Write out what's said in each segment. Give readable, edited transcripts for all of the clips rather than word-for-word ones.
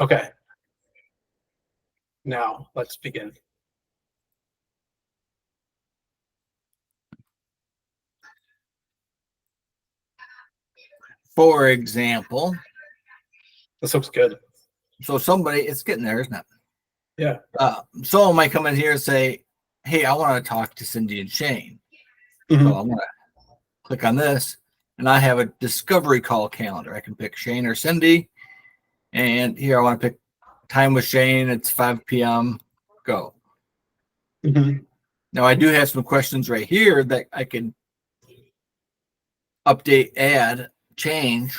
Okay. Now let's begin. For example, This looks good. so somebody, it's getting there, isn't it? Yeah. Someone might come in here and say, hey, I want to talk to Cindy and Shane. Mhm. So I'm going to click on this, and I have a discovery call calendar. I can pick Shane or Cindy, and here I want to pick time with Shane. It's 5 p.m. Go. Mhm. Now, I do have some questions right here that I can update, add, change,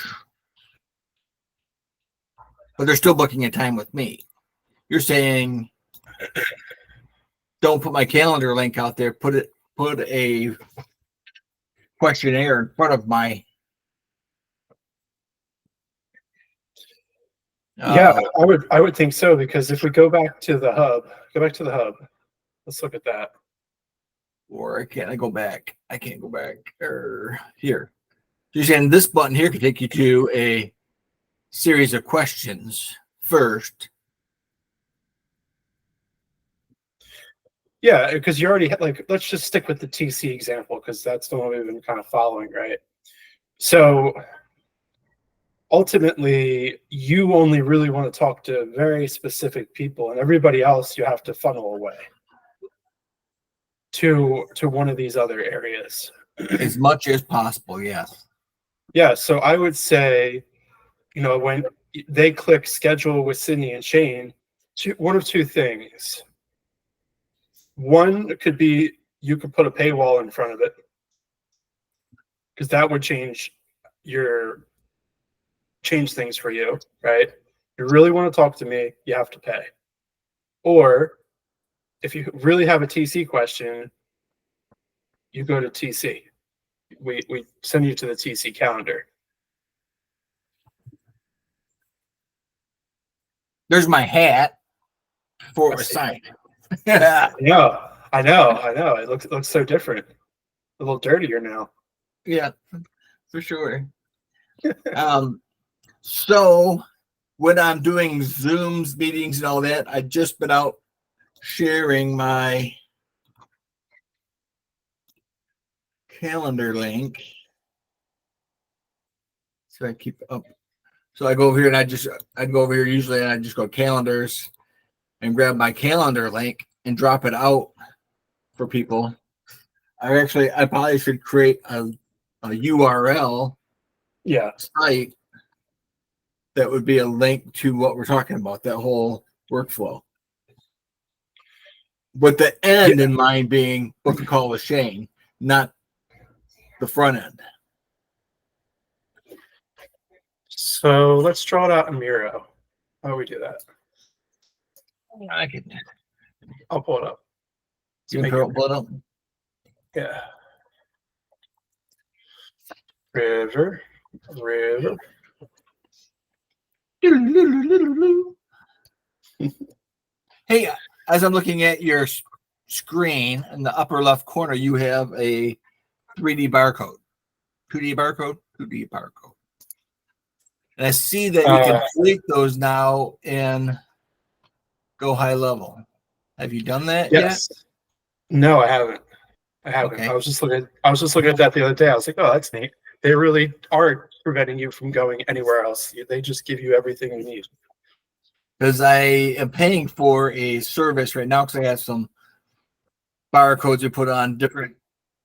but they're still booking a time with me. You're saying don't put my calendar link out there. Put a questionnaire in front of my. Yeah, I would think so, because if we go back to the hub, let's look at that. Or can I go back? I can't go back. Here. So you're saying this button here can take you to a series of questions first. Yeah, because you already like, let's just stick with the TC example because that's the one we've been kind of following, right? So ultimately, you only really want to talk to very specific people, and everybody else you have to funnel away to one of these other areas. As much as possible, yes. Yeah, so I would say, when they click schedule with Sydney and Shane, one of two things. One could be you could put a paywall in front of it, because that would change things for you, right? If you really want to talk to me, you have to pay. Or if you really have a TC question, you go to TC. We send you to the TC calendar. There's my hat for a sign. I know. It looks so different. A little dirtier now. Yeah, for sure. So when I'm doing Zooms, meetings, and all that, I've just been out sharing my calendar link. So I keep up. So I go over here and I'd go over here usually and I just go calendars and grab my calendar link and drop it out for people. I probably should create a URL site that would be a link to what we're talking about, that whole workflow. But the end in mind being book a call with Shane, not the front end. So let's draw it out in Miro. How do we do that? I'll pull it up. You can pull it up? Yeah. River. Hey, as I'm looking at your screen in the upper left corner, you have a 3D barcode, 2D barcode, 2D barcode. And I see that you can tweak those now in Go High Level. Have you done that yet? No, I haven't. Okay. I was just looking at that the other day. I was like, oh, that's neat. They really are preventing you from going anywhere else. They just give you everything you need. Because I am paying for a service right now because I have some barcodes you put on different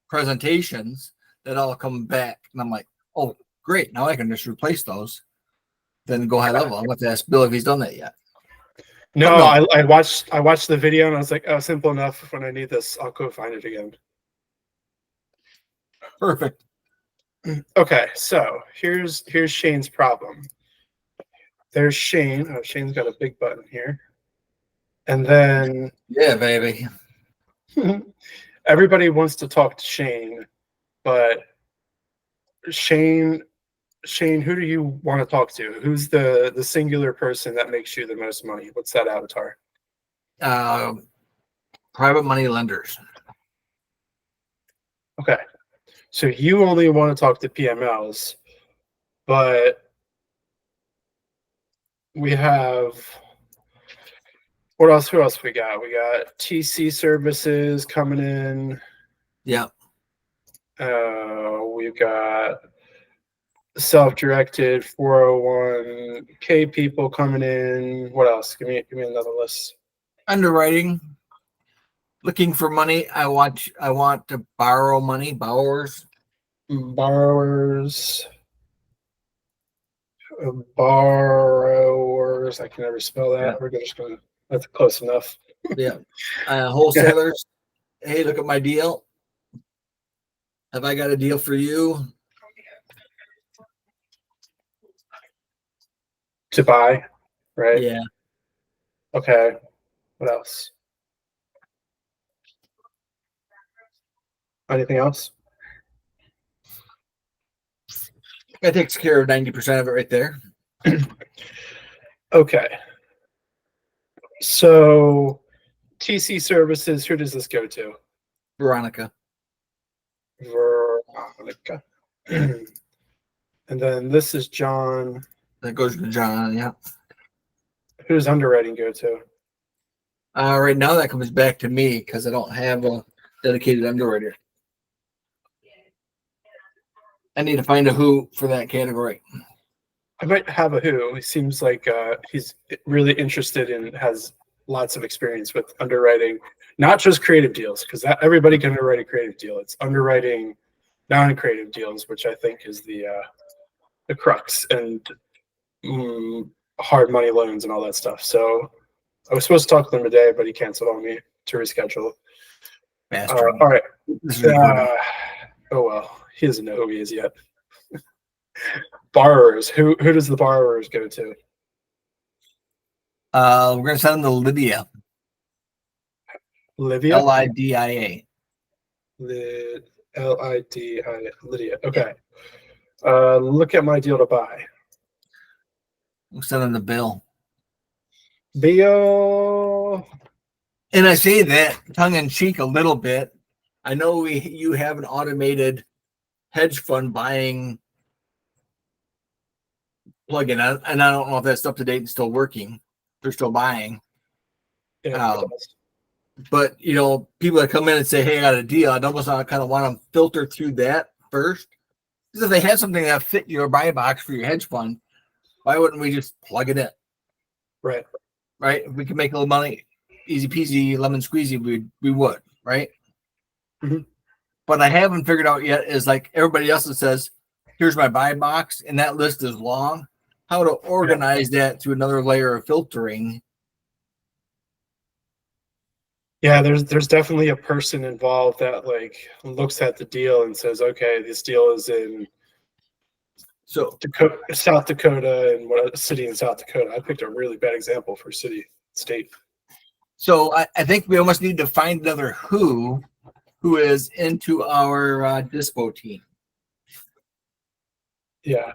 presentations that all come back. And I'm like, oh, great. Now I can just replace those. Then Go High Level. I'm going to ask Bill if he's done that yet. No, I watched the video and I was like, oh, simple enough. When I need this, I'll go find it again. Perfect. Okay, so here's Shane's problem. There's Shane. Oh, Shane's got a big button here. And then yeah, baby. Everybody wants to talk to Shane, but Shane, who do you want to talk to? Who's the singular person that makes you the most money? What's that avatar? Private money lenders. Okay. So you only want to talk to PMLs, but we have what else? Who else we got? We got TC services coming in. Yeah. We've got self-directed 401k people coming in. What else? Give me another list. Underwriting. Looking for money. I want to borrow money. Borrowers. Borrowers. Borrowers. I can never spell that. Yeah. We're just gonna. That's close enough. Yeah. Wholesalers. Hey, look at my deal. Have I got a deal for you? To buy, right? Yeah. Okay. What else? Anything else? That takes care of 90% of it right there. Okay. So TC services, who does this go to? Veronica. Veronica. And then this is John. That goes to John. Yeah. Who does underwriting go to? Right now that comes back to me because I don't have a dedicated underwriter. I need to find a who for that category. I might have a who. He seems like he's really interested and has lots of experience with underwriting, not just creative deals, because everybody can underwrite a creative deal. It's underwriting non-creative deals, which I think is the crux, and hard money loans and all that stuff. So I was supposed to talk to him today, but he canceled on me to reschedule. All right. Oh well, he doesn't know who he is yet. Borrowers. Who does the borrowers go to? We're gonna send them to Lydia. Livia. Lidia. Lidia. Lydia. Okay. Look at my deal to buy. We'll send them to Bill. Bill. And I say that tongue in cheek a little bit. I know you have an automated hedge fund buying plugin, and I don't know if that's up to date and still working. They're still buying. Yeah, but people that come in and say, "Hey, I got a deal," I'd almost kind of want to filter through that first. Because if they have something that fit your buy box for your hedge fund, why wouldn't we just plug it in? Right. Right. If we can make a little money, easy peasy, lemon squeezy, we would, right? Mm-hmm. But I haven't figured out yet is like everybody else that says, "Here's my buy box," and that list is long. How to organize that to another layer of filtering. Yeah, there's definitely a person involved that like looks at the deal and says, okay, this deal is in South Dakota, and what a city in South Dakota. I picked a really bad example for city, state. So I think we almost need to find another who is into our dispo team. Yeah.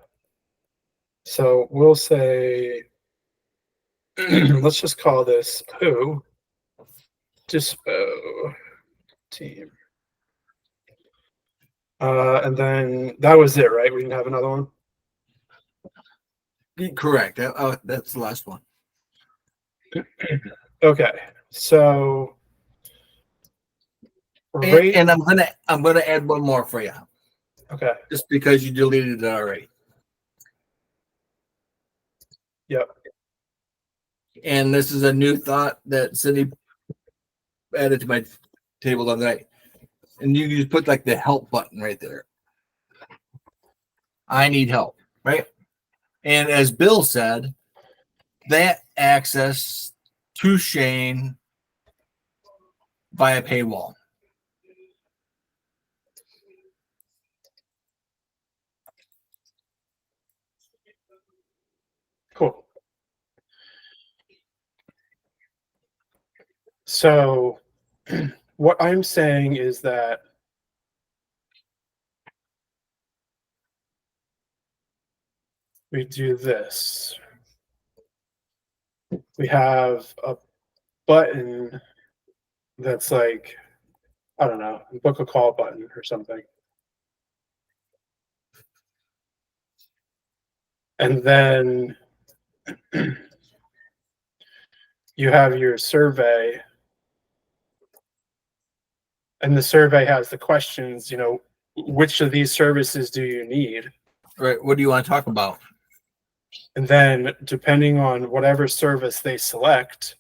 So we'll say, let's just call this who dispo team. And then that was it, right? We didn't have another one. Correct. That's the last one. Okay, so and I'm gonna add one more for you. Okay. Just because you deleted it already. Yep. And this is a new thought that Cindy added to my table the other night. And you can just put like the help button right there. I need help, right? And as Bill said, that access to Shane via paywall. Cool. So what I'm saying is that we do this. We have a button that's like, I don't know, book a call button or something. And then you have your survey, and the survey has the questions, which of these services do you need? Right. What do you want to talk about? And then depending on whatever service they select,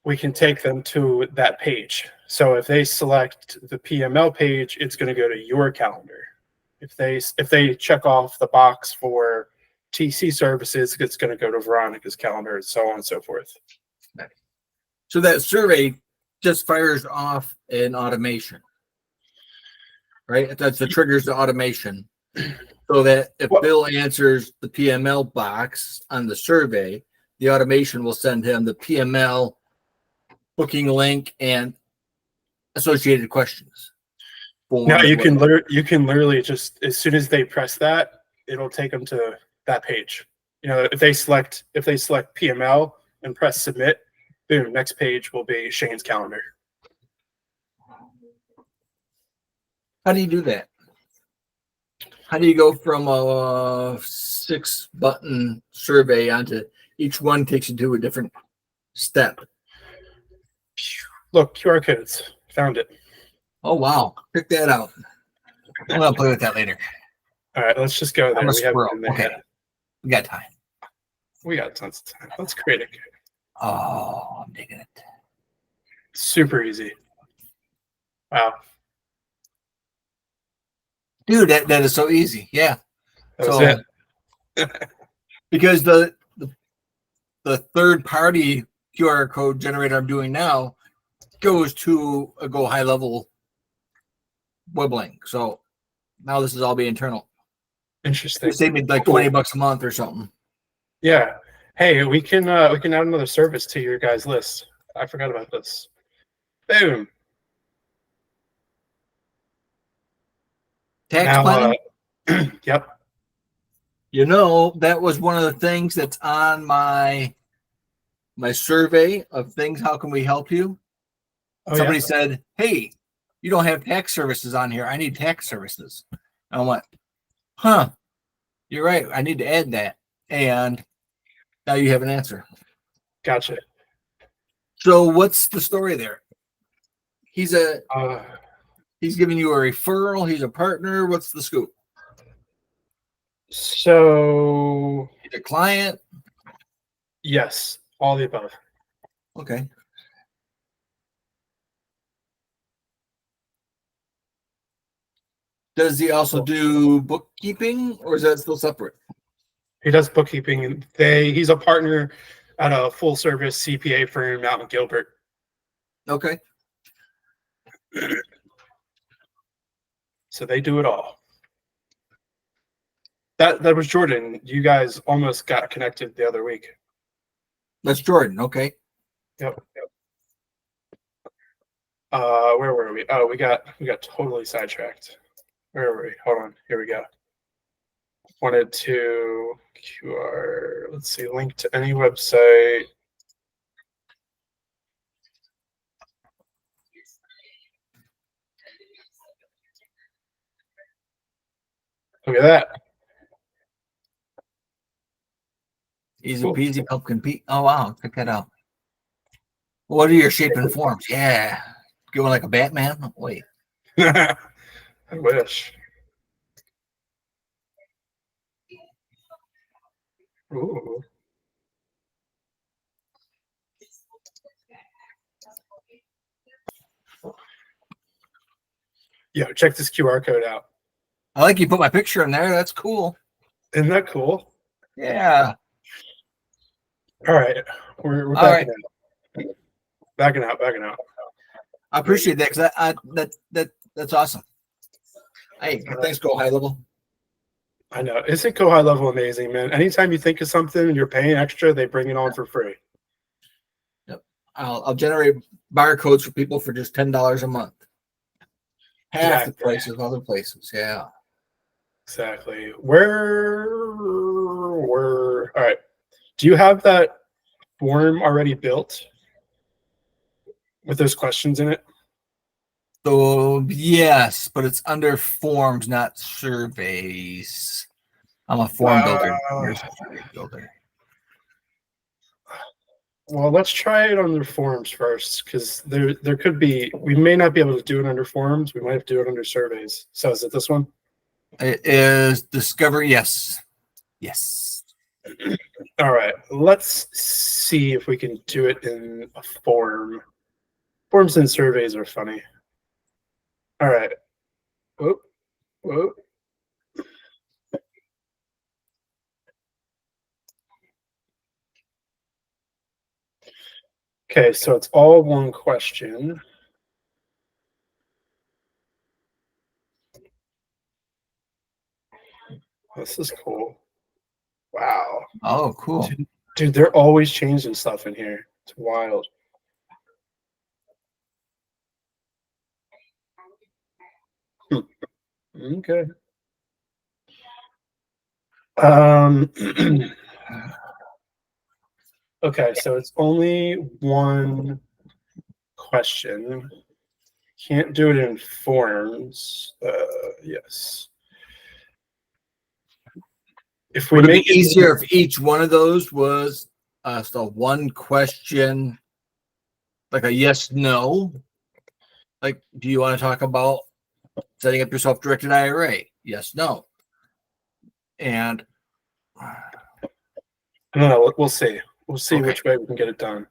we can take them to that page. So if they select the PML page, it's going to go to your calendar. If they check off the box for TC services, it's going to go to Veronica's calendar, and so on and so forth. So that survey just fires off an automation, right? That's the triggers the automation. So that if Bill answers the PML box on the survey, the automation will send him the PML booking link and associated questions. Now you can literally just, as soon as they press that, it'll take them to that page. If they select PML and press submit, boom, next page will be Shane's calendar. How do you do that? How do you go from a 6-button survey onto each one takes you to a different step? Look, QR codes. Found it. Oh, wow. Pick that out. I'm going to play with that later. All right, let's just go there. I'm a We haven't squirrel. been there Okay. yet. We got time. We got tons of time. Let's create it. Oh, I'm digging it. Super easy. Wow. Dude, that is so easy. Yeah. That was it. Because the third party QR code generator I'm doing now goes to a Go High Level web link. So now this is all be internal. Interesting. It saved me like $20 a month or something. Yeah. Hey, we can add another service to your guys' list. I forgot about this. Boom. Tax planning? Yep. That was one of the things that's on my survey of things. How can we help you? Somebody said, hey, you don't have tax services on here. I need tax services. And I went, huh, you're right. I need to add that. And now you have an answer. Gotcha. So what's the story there? He's giving you a referral. He's a partner. What's the scoop? So He's a client. Yes, all the above. Okay. Does he also do bookkeeping, or is that still separate? He does bookkeeping. He's a partner at a full service CPA firm out in Gilbert. Okay. So they do it all. That was Jordan. You guys almost got connected the other week. That's Jordan. Okay. Yep. Where were we? Oh, we got totally sidetracked. Where were we? Hold on. Here we go. Wanted to QR. Let's see. Link to any website. Look at that. Easy peasy pumpkin pea. Oh wow, check that out. What are your shape and forms? Yeah. Going like a Batman? Wait. I wish. Ooh. Yo, check this QR code out. I like you put my picture in there. That's cool. Isn't that cool? Yeah. All right. We're backing out. Backing out. I appreciate that because that's awesome. Hey, thanks, Go High Level. I know. Isn't Go High Level amazing, man? Anytime you think of something and you're paying extra, they bring it on for free. Yep. I'll generate barcodes for people for just $10 a month. Half the price of other places. Yeah. Exactly. All right. Do you have that form already built with those questions in it? So yes, but it's under forms, not surveys. I'm a form builder. Where's the survey builder? Well, let's try it under forms first, because there could be, we may not be able to do it under forms. We might have to do it under surveys. So is it this one? It is discovery. Yes. Yes. All right. Let's see if we can do it in a form. Forms and surveys are funny. All right. Whoop, whoop. Okay, so it's all one question. This is cool. Wow. Oh, cool. Dude, they're always changing stuff in here. It's wild. Okay. Okay, so it's only one question. Can't do it in forms. Yes. If we Would it make be easier if each one of those was so one question, like a yes, no? Like, do you want to talk about setting up your self-directed IRA? Yes, no. And no, we'll see. We'll see Okay. which way we can get it done.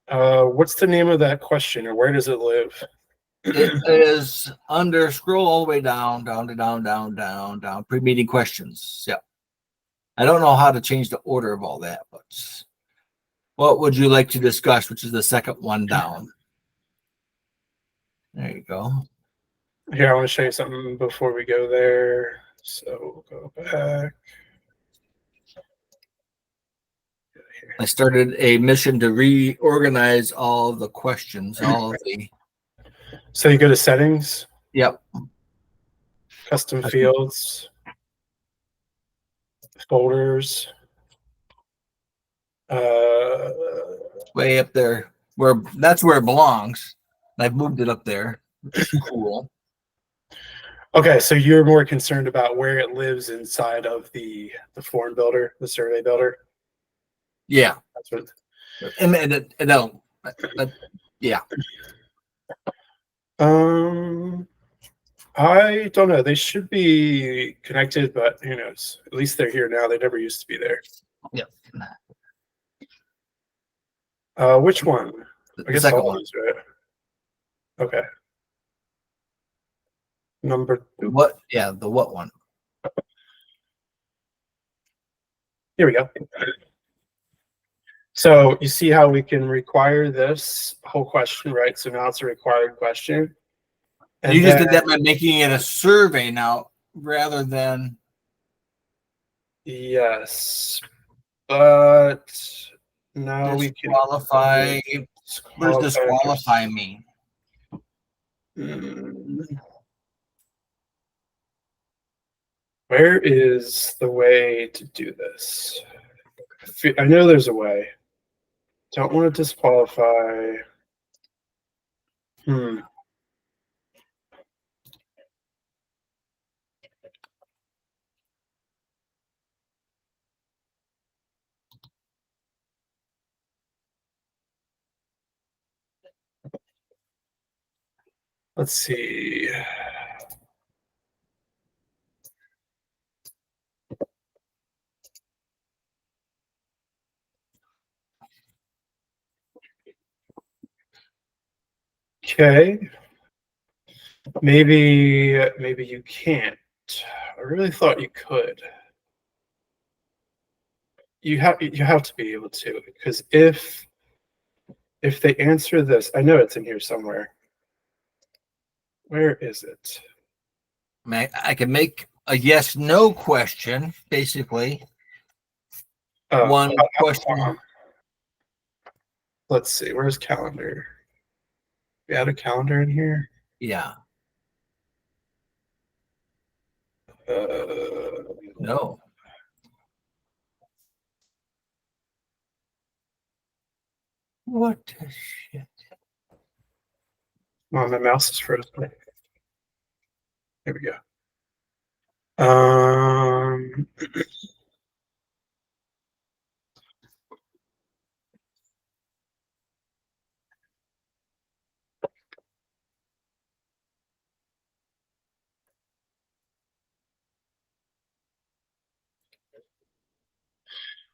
What's the name of that question, or where does it live? it is under, scroll all the way down, down, pre-meeting questions. Yeah. I don't know how to change the order of all that, but what would you like to discuss, which is the second one down? There you go. Here, I want to show you something before we go there. So we'll go back. I started a mission to reorganize all the questions, all of the. So you go to settings, Yep. custom fields, folders. Way up there, where that's where it belongs. I've moved it up there, which is cool. Okay, so you're more concerned about where it lives inside of the form builder, the survey builder. Yeah. That's what. Yeah. I don't know. They should be connected, but who knows? At least they're here now. They never used to be there. Yep. Which one? I guess second all one. these, right? Okay. Number two. What? Yeah, the what one? Here we go. So you see how we can require this whole question, right? So now it's a required question. And you just did that by making it a survey now rather than. Yes, but now we can disqualify. What does disqualify mean? Where is the way to do this? I know there's a way. Don't want to disqualify. Let's see. Okay. Maybe you can't. I really thought you could. You have to be able to, because if they answer this, I know it's in here somewhere. Where is it? I can make a yes no question, basically. One question. Let's see, where's calendar? We add a calendar in here. Yeah. No. What the shit? Oh, my mouse is frozen. Here we go.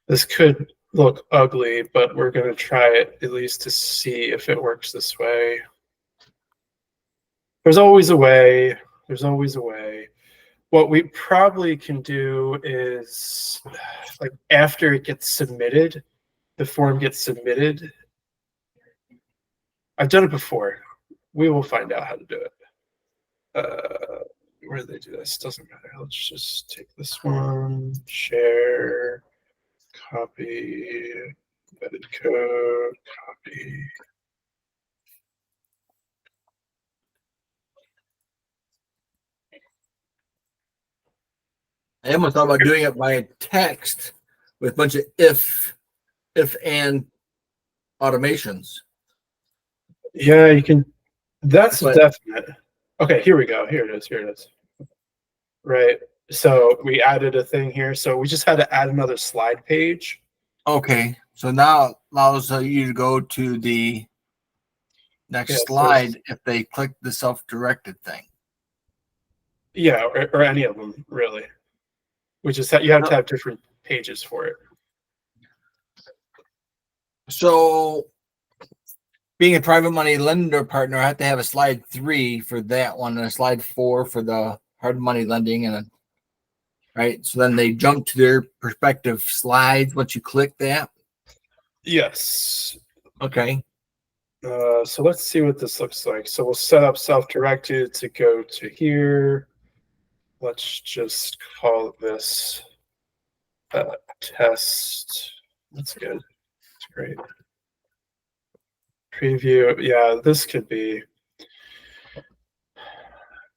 This could look ugly, but we're going to try it at least to see if it works this way. There's always a way. There's always a way. What we probably can do is, like, after it gets submitted, the form gets submitted. I've done it before. We will find out how to do it. Where do they do this? Doesn't matter. Let's just take this one, share, copy, embedded code, copy. I almost thought about doing it by text with a bunch of if and automations. Yeah, you can. That's But- definite. Okay, here we go. Here it is. Here it is. Right. So we added a thing here. So we just had to add another slide page. Okay, so now it allows you to go to the next slide if they click the self-directed thing. Yeah, or any of them, really. We just you have to have different pages for it. So being a private money lender partner, I have to have a slide 3 for that one and a slide 4 for the hard money lending, and right. So then they jump to their respective slides once you click that. Yes. Okay. So let's see what this looks like. So we'll set up self-directed to go to here. Let's just call this test. That's good. That's great. Preview. Yeah, this could be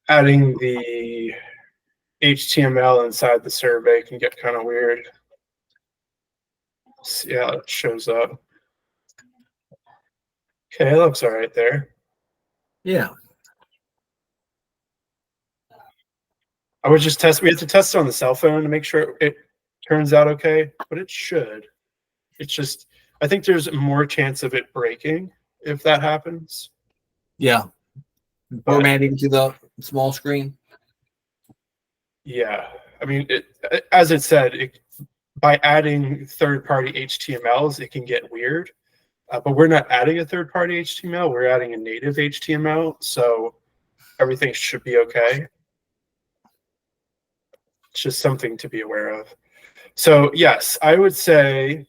adding the HTML inside the survey can get kind of weird. See how it shows up. Okay, it looks all right there. Yeah. I would just test. We have to test it on the cell phone to make sure it turns out okay, but it should. It's just, I think there's more chance of it breaking if that happens. Yeah. Formatting to the small screen. Yeah, I mean, as it said, by adding third-party HTMLs, it can get weird. But we're not adding a third-party HTML. We're adding a native HTML, so everything should be okay. It's just something to be aware of. So yes, I would say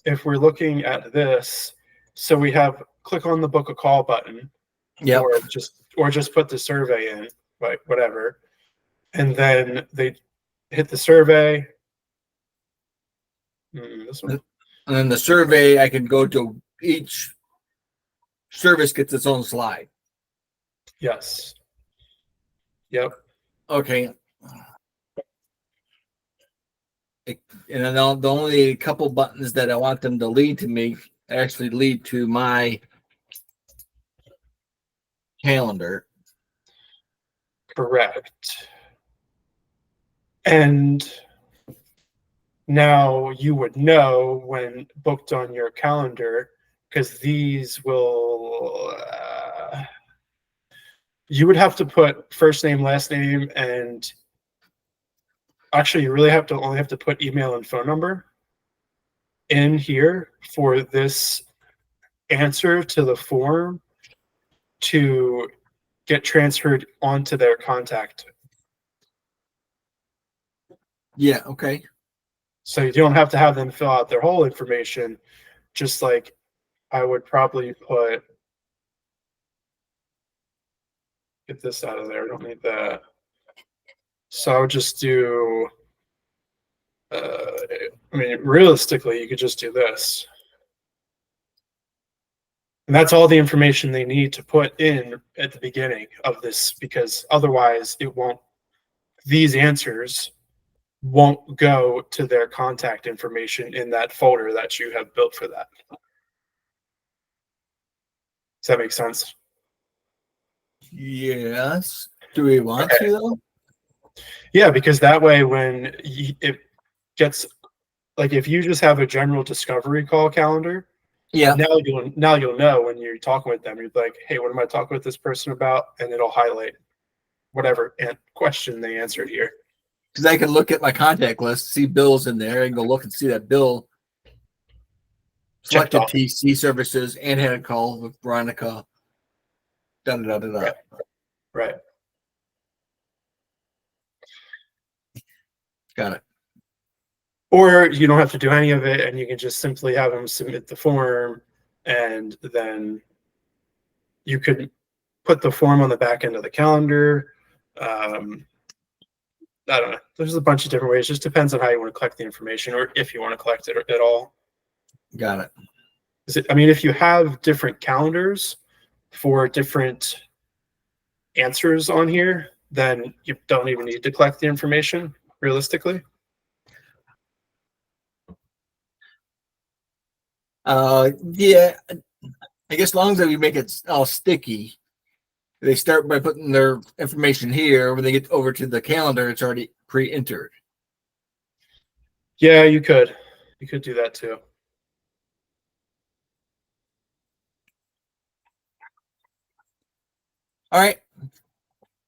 if we're looking at this, so we have click on the book a call button, Yeah. or just put the survey in, like whatever, and then they hit the survey. This one. And then the survey, I can go to each service gets its own slide. Yes. Yep. Okay. And then the only couple buttons that I want them to lead to me actually lead to my calendar. Correct. And now you would know when booked on your calendar, because these will, you would have to put first name, last name, and actually you really only have to put email and phone number in here for this answer to the form to get transferred onto their contact. Yeah, okay. So you don't have to have them fill out their whole information. Just like I would probably get this out of there. I don't need that. So I would just do, I mean, realistically, you could just do this. And that's all the information they need to put in at the beginning of this, because otherwise these answers won't go to their contact information in that folder that you have built for that. Does that make sense? Yes. Do we want to though? Yeah, because that way when it gets, like if you just have a general discovery call calendar, Yeah. now you'll know when you're talking with them. You're like, hey, what am I talking with this person about? And it'll highlight whatever question they answered here. because I can look at my contact list, see bills in there, and go look and see that bill Checked selected off. TC services and had a call with Veronica. Da, da, da, da, da. Right. Right. Got it. Or you don't have to do any of it, and you can just simply have them submit the form, and then you could put the form on the back end of the calendar. I don't know. There's a bunch of different ways. It just depends on how you want to collect the information, or if you want to collect it at all. Got it. I mean, if you have different calendars for different answers on here, then you don't even need to collect the information realistically. Yeah, I guess as long as we make it all sticky, they start by putting their information here. When they get over to the calendar, it's already pre-entered. Yeah, you could do that too. All right.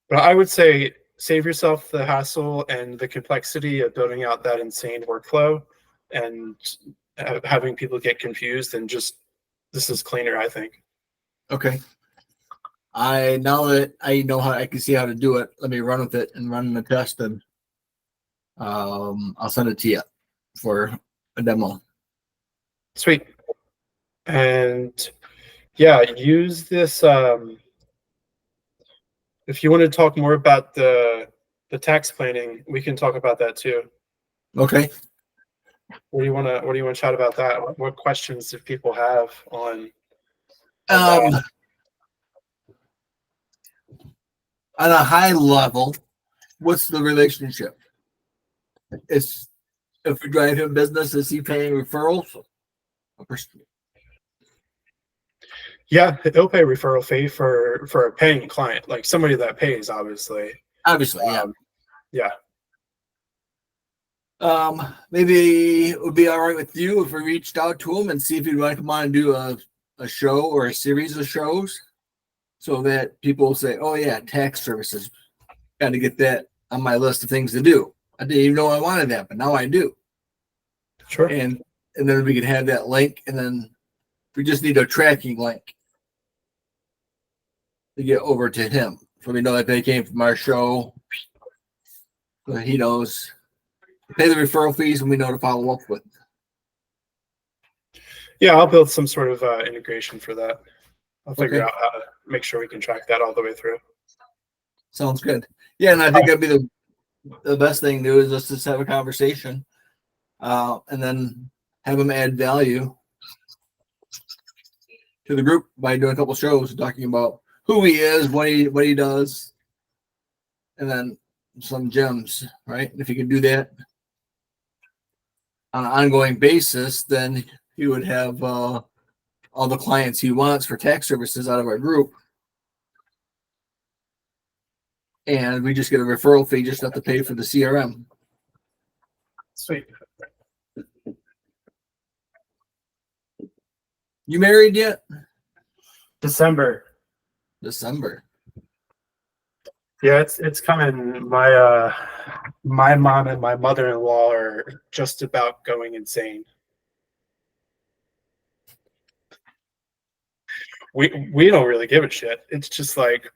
But I would say save yourself the hassle and the complexity of building out that insane workflow and having people get confused, and just this is cleaner, I think. Okay. Now that I know how I can see how to do it, let me run with it and run the test, and I'll send it to you for a demo. Sweet. And yeah, use this. If you want to talk more about the tax planning, we can talk about that too. Okay. What do you want to chat about that? What questions do people have on On a high level, what's the relationship? If we drive him business, is he paying referrals? Yeah, he'll pay a referral fee for a paying client, like somebody that pays, obviously. Obviously, yeah. Yeah. Maybe it would be all right with you if we reached out to him and see if he'd want to come on and do a show or a series of shows, so that people will say, "Oh yeah, tax services, got to get that on my list of things to do. I didn't even know I wanted that, but now I do." Sure. And then we could have that link, and then we just need a tracking link to get over to him, so we know that they came from our show. So he knows. Pay the referral fees, and we know to follow up with. Yeah, I'll build some sort of integration for that. I'll figure Okay. out how to make sure we can track that all the way through. Sounds good. Yeah, and I think that'd be the best thing to do is just have a conversation, and then have him add value to the group by doing a couple shows talking about who he is, what he does, and then some gems, right? And if you can do that on an ongoing basis, then he would have all the clients he wants for tax services out of our group. And we just get a referral fee, just have to pay for the CRM. Sweet. You married yet? December. Yeah, it's coming. My mom and my mother-in-law are just about going insane. We don't really give a shit. It's just like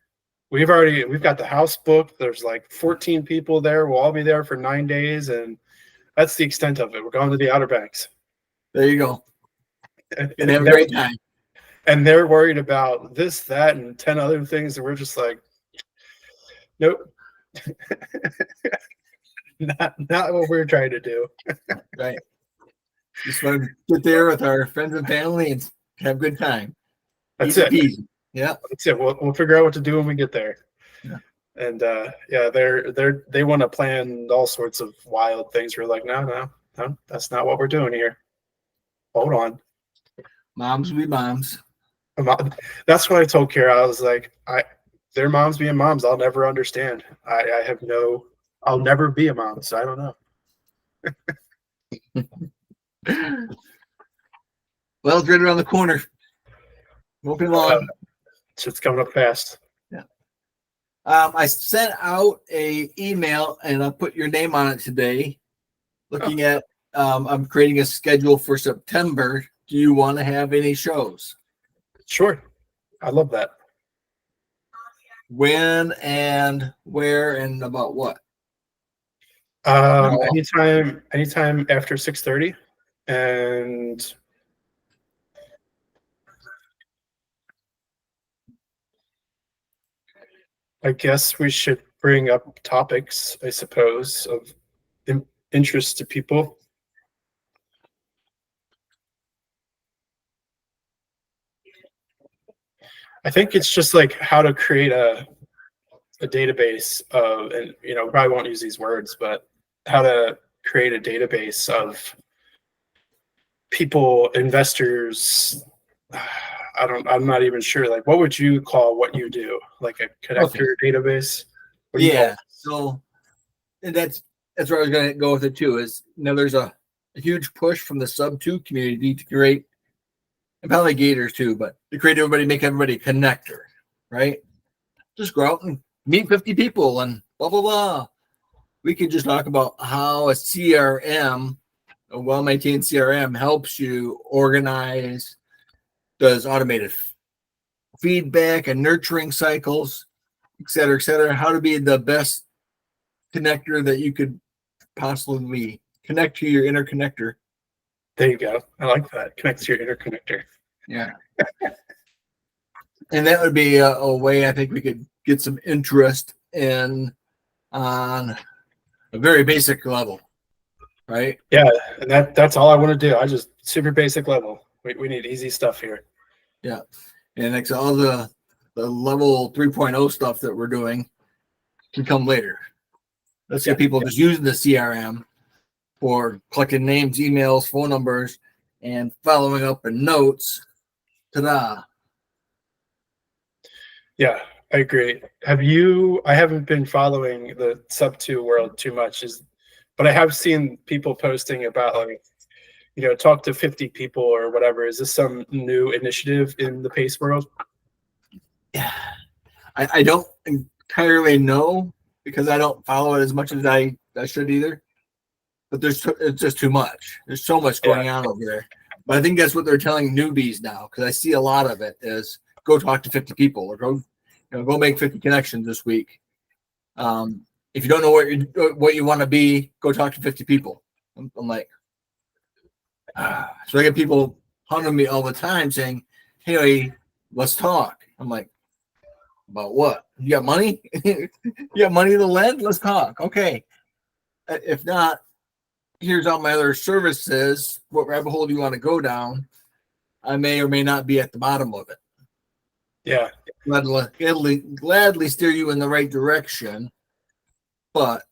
we've got the house booked. There's like 14 people there. We'll all be there for 9 days, and that's the extent of it. We're going to the Outer Banks. There you go. And have a great time. And they're worried about this, that, and 10 other things, and we're just like, nope. not what we're trying to do. Right. Just want to sit there with our friends and family and have a good time. That's Easy it. peasy. Yeah. That's it. We'll figure out what to do when we get there. Yeah. And yeah, they want to plan all sorts of wild things. We're like, no, that's not what we're doing here. Hold on. Moms be moms. That's what I told Kara. I was like, their moms being moms, I'll never understand. I'll never be a mom, so I don't know. Well, it's right around the corner. Won't be long. Shit's coming up fast. Yeah. I sent out a email and I put your name on it today. Looking at, I'm creating a schedule for September. Do you want to have any shows? Sure. I love that. When and where and about what? No. Anytime after 6:30, and I guess we should bring up topics, I suppose, of interest to people. I think it's just like how to create a database of, and probably won't use these words, but how to create a database of people, investors. I'm not even sure. Like, what would you call what you do? Like a connector database? What do you call Yeah. it? So and that's where I was going to go with it too. Is there's a huge push from the Subto community to create, and probably Gators too, but to create everybody, make everybody a connector, right? Just go out and meet 50 people and blah blah blah. We can just talk about how a CRM, a well-maintained CRM, helps you organize, does automated feedback and nurturing cycles, et cetera, how to be the best connector that you could possibly connect to your interconnector. There you go. I like that. Connect to your interconnector. Yeah. And that would be a way I think we could get some interest in on a very basic level, right? Yeah, and that's all I want to do. I just super basic level. We need easy stuff here. Yeah. And like all the level 3.0 stuff that we're doing can come later. Let's get people just using the CRM for collecting names, emails, phone numbers, and following up in notes. Ta-da. Yeah, I agree. I haven't been following the Subto world too much, but I have seen people posting about, like, talk to 50 people or whatever. Is this some new initiative in the PACE world? Yeah. I don't entirely know because I don't follow it as much as I should either. But it's just too much. There's so much going on over there. But I think that's what they're telling newbies now, because I see a lot of it is go talk to 50 people or go make 50 connections this week. If you don't know what you want to be, go talk to 50 people. I'm like, so I get people hunting me all the time saying, "Hey, let's talk." I'm like, about what? You got money? You got money to lend? Let's talk. Okay. If not, here's all my other services. What rabbit hole do you want to go down? I may or may not be at the bottom of it. Yeah. Gladly steer you in the right direction. But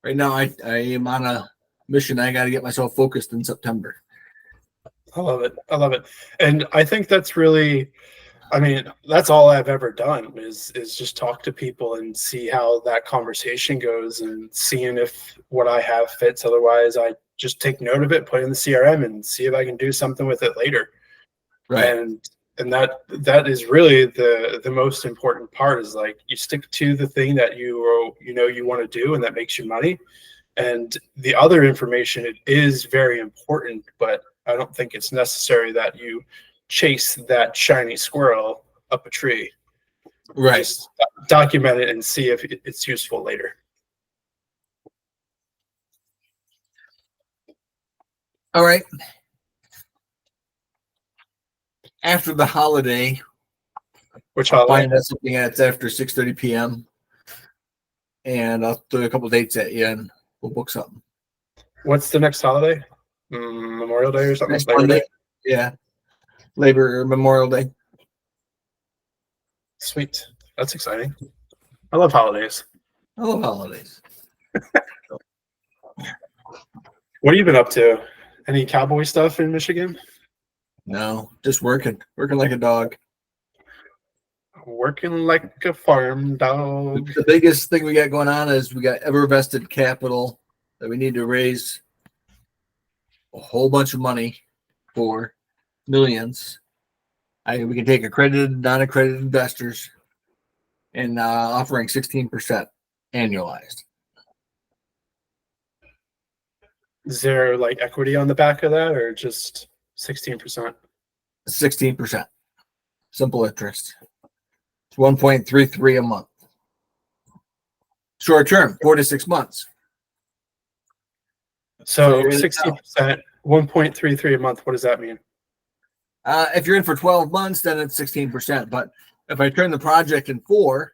right now I am on a mission. I got to get myself focused in September. I love it. And I think that's really, that's all I've ever done is just talk to people and see how that conversation goes and seeing if what I have fits. Otherwise, I just take note of it, put it in the CRM, and see if I can do something with it later. Right. And that is really the most important part, is like you stick to the thing that you want to do and that makes you money. And the other information, it is very important, but I don't think it's necessary that you chase that shiny squirrel up a tree. Right. Just document it and see if it's useful later. All right. After the holiday, Which I'll holiday? find out something that's after 6:30 p.m. and I'll throw a couple dates at you and we'll book something. What's the next holiday? Memorial Day or something? Next Monday. Yeah. Labor or Memorial Day. Sweet. That's exciting. I love holidays. I love holidays. What have you been up to? Any cowboy stuff in Michigan? No, just working like a dog. Working like a farm dog. The biggest thing we got going on is we got ever vested capital that we need to raise a whole bunch of money for, millions. We can take accredited, non-accredited investors and offering 16% annualized. Is there like equity on the back of that, or just 16%? 16%. Simple interest. It's 1.33 a month. Short term, 4 to 6 months. So you're in it 16%, 1.33 a month. What does that mean? If you're in for 12 months, then it's 16%. But if I turn the project in 4,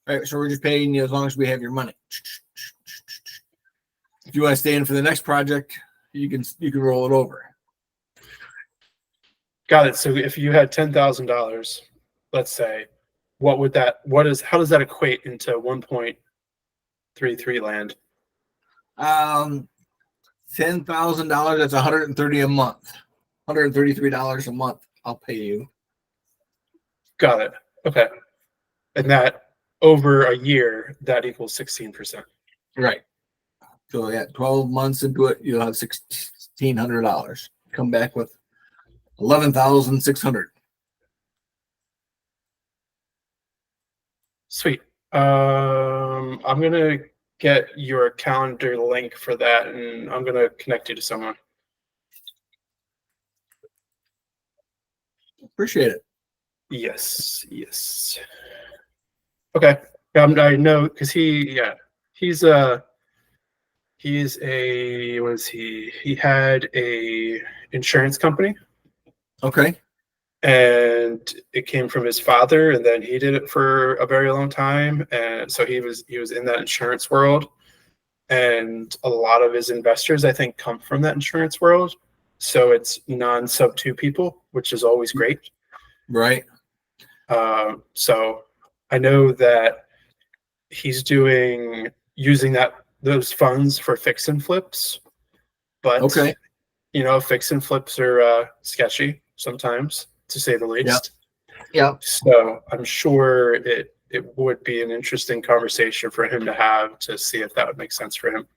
right, so we're just paying you as long as we have your money. If you want to stay in for the next project, you can roll it over. Got it. So if you had $10,000, let's say, how does that equate into 1.33 land? $10,000, that's $130 a month. $133 a month I'll pay you. Got it. Okay. And that over a year, that equals 16%. Right. So yeah, 12 months into it, you'll have $1,600. Come back with $11,600. Sweet. I'm gonna get your calendar link for that, and I'm gonna connect you to someone. Appreciate it. Yes. Okay. I know because he's what is he? He had a insurance company, Okay. and it came from his father, and then he did it for a very long time, and so he was in that insurance world, and a lot of his investors, I think, come from that insurance world. So it's non-Subto people, which is always great. Right. So I know that he's using those funds for fix and flips, but Okay. Fix and flips are sketchy sometimes, to say the least. Yep. So I'm sure it would be an interesting conversation for him to have to see if that would make sense for him.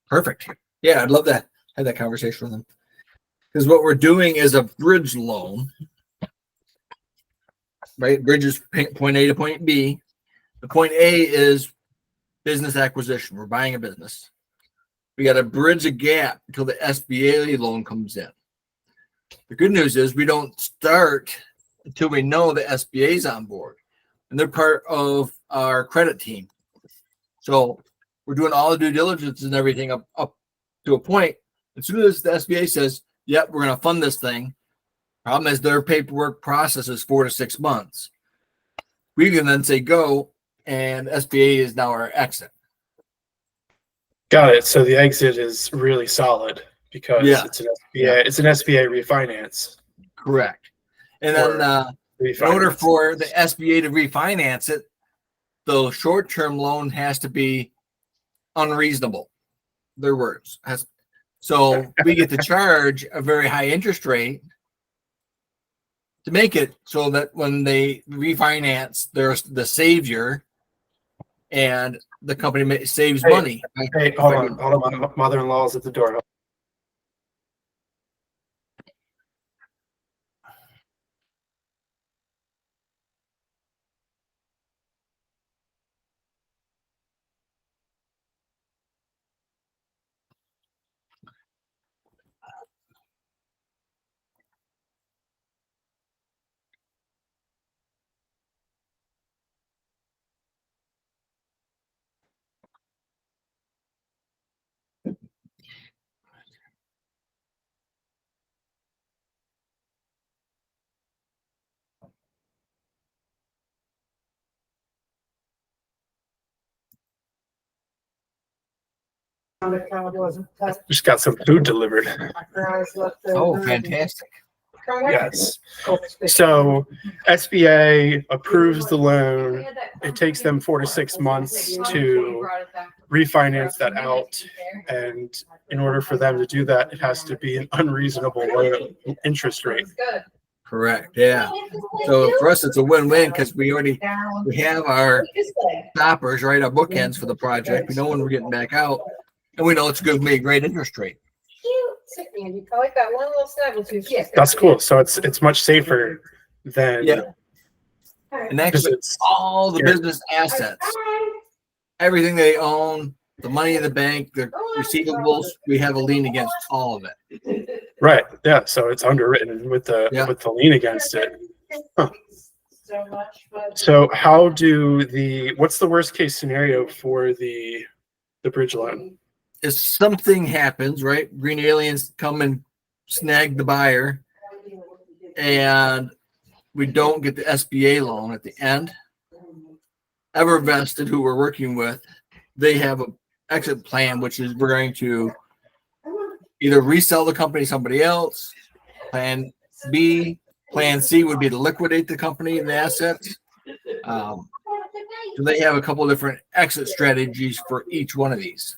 Perfect. Yeah, I'd love to have that conversation with him. Because what we're doing is a bridge loan. Right? Bridge is point A to point B. The point A is business acquisition. We're buying a business. We got to bridge a gap until the SBA loan comes in. The good news is we don't start until we know the SBA is on board, and they're part of our credit team. So we're doing all the due diligence and everything up to a point. As soon as the SBA says, "Yep, we're going to fund this thing," problem is their paperwork process is 4 to 6 months. We can then say go, and SBA is now our exit. Got it. So the exit is really solid because it's an SBA. It's an SBA refinance. Correct. And then in order for the SBA to refinance it, the short-term loan has to be unreasonable. Their words. So we get to charge a very high interest rate to make it so that when they refinance, there's the savior, and the company saves money. Hey, hold on. My mother-in-law's at the door. Just got some food delivered. Oh, fantastic. Yes. So SBA approves the loan. It takes them 4 to 6 months to refinance that out. And in order for them to do that, it has to be an unreasonable interest rate. Correct. Yeah. So for us, it's a win-win because we have our stoppers, right? Our bookends for the project. We know when we're getting back out, and we know it's going to be a great interest rate. That's cool. So it's much safer than and actually all the business assets, everything they own, the money in the bank, the receivables, we have a lien against all of it. Right. Yeah. So it's underwritten with the lien against it. Huh. So what's the worst case scenario for the bridge loan? If something happens, right? Green aliens come and snag the buyer, and we don't get the SBA loan at the end. EverVested, who we're working with, they have an exit plan, which is we're going to either resell the company to somebody else. Plan B, Plan C would be to liquidate the company and the assets. So they have a couple of different exit strategies for each one of these.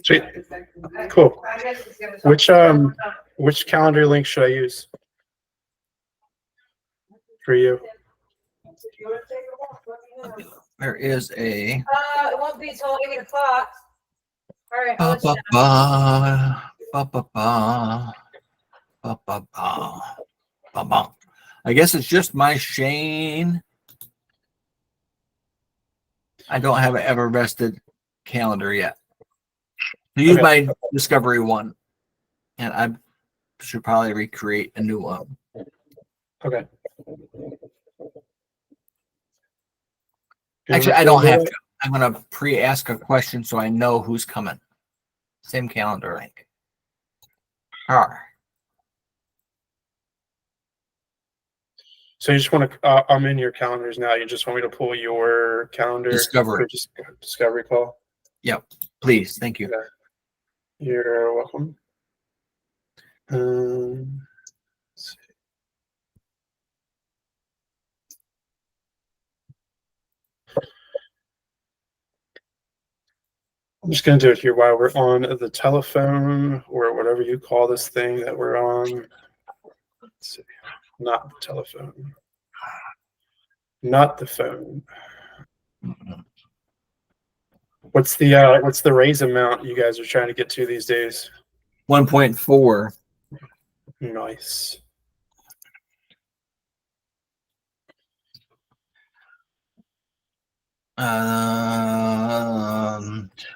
Sweet. Cool. Which calendar link should I use for you? There is a. It won't be till 8 o'clock. All right. I guess it's just my Shane. I don't have an EverVested calendar yet. Use my Discovery one, and I should probably recreate a new one. Okay. Actually, I don't have to. I'm going to pre-ask a question so I know who's coming. Same calendar link. So you just want to, I'm in your calendars now. You just want me to pull your calendar Discovery. for Discovery call? Yep. Please. Thank you. Okay. You're welcome. Let's see. I'm just going to do it here while we're on the telephone or whatever you call this thing that we're on. Let's see. Not the telephone. Not the phone. What's the raise amount you guys are trying to get to these days? 1.4. Nice.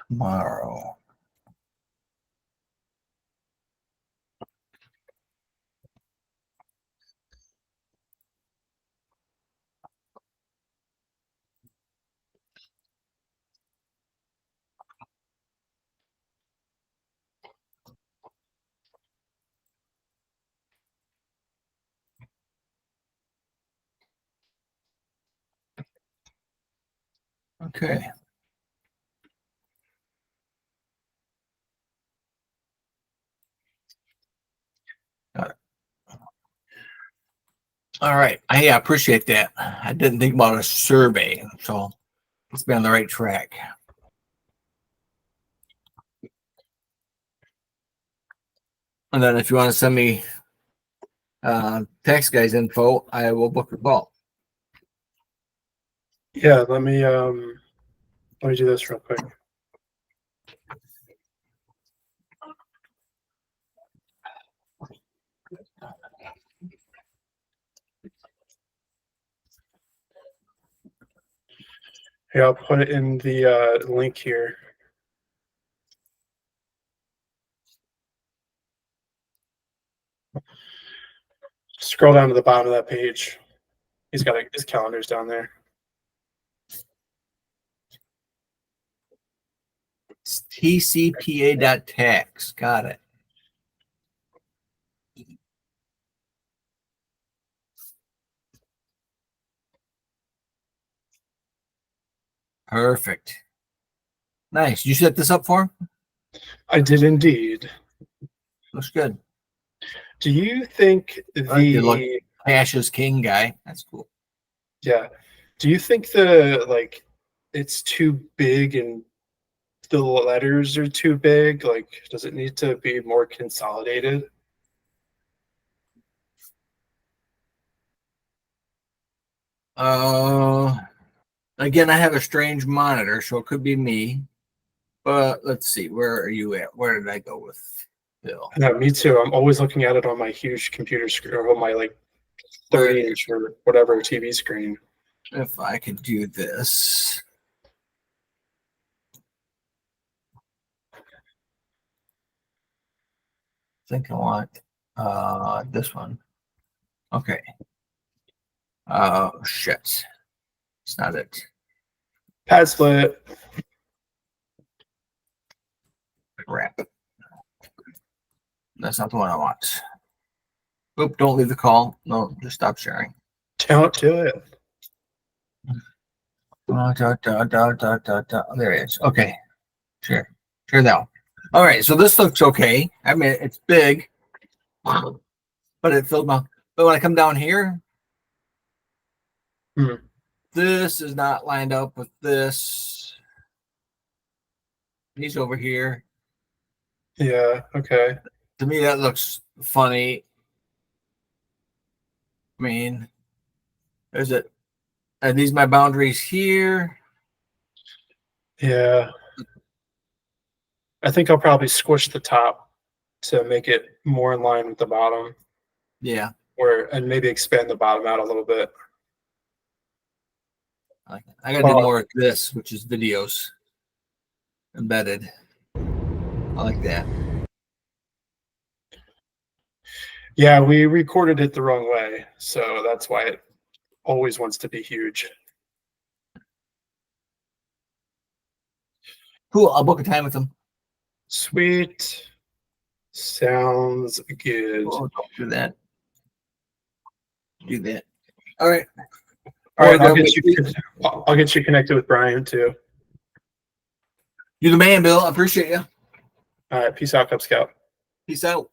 Tomorrow. Okay. Got it. All right. I appreciate that. I didn't think about a survey, so let's be on the right track. And then if you want to send me tax guys info, I will book your call. Yeah, let me do this real quick. Here, I'll put it in the link here. Scroll down to the bottom of that page. He's got his calendars down there. It's tcpa.tax. Got it. Perfect. Nice. You set this up for him? I did indeed. Looks good. Do you think the cash is king guy? That's cool. Yeah. Do you think it's too big and the letters are too big? Like, does it need to be more consolidated? Again, I have a strange monitor, so it could be me. But let's see. Where are you at? Where did I go with Bill? No, me too. I'm always looking at it on my huge computer screen or on my 30-inch or whatever TV screen. If I could do this. I think I want this one. Okay. Oh shit. It's not it. Pad split. Crap. That's not the one I want. Oop, don't leave the call. No, just stop sharing. Don't do it. There it is. Okay. Share. Share that one. All right. So this looks okay. I mean, it's big, but it filled my. But when I come down here, this is not lined up with this. He's over here. Yeah. Okay. To me, that looks funny. I mean, there's it. Are these my boundaries here? Yeah. I think I'll probably squish the top to make it more in line with the bottom, Yeah. and maybe expand the bottom out a little bit. I gotta do more of this, which is videos embedded. I like that. Yeah, we recorded it the wrong way, so that's why it always wants to be huge. Cool. I'll book a time with them. Sweet. Sounds good. Oh, don't do that. Do that. All right. All right, I'll get you connected with Brian too. You're the man, Bill. I appreciate you. All right, peace out, Cub Scout. Peace out.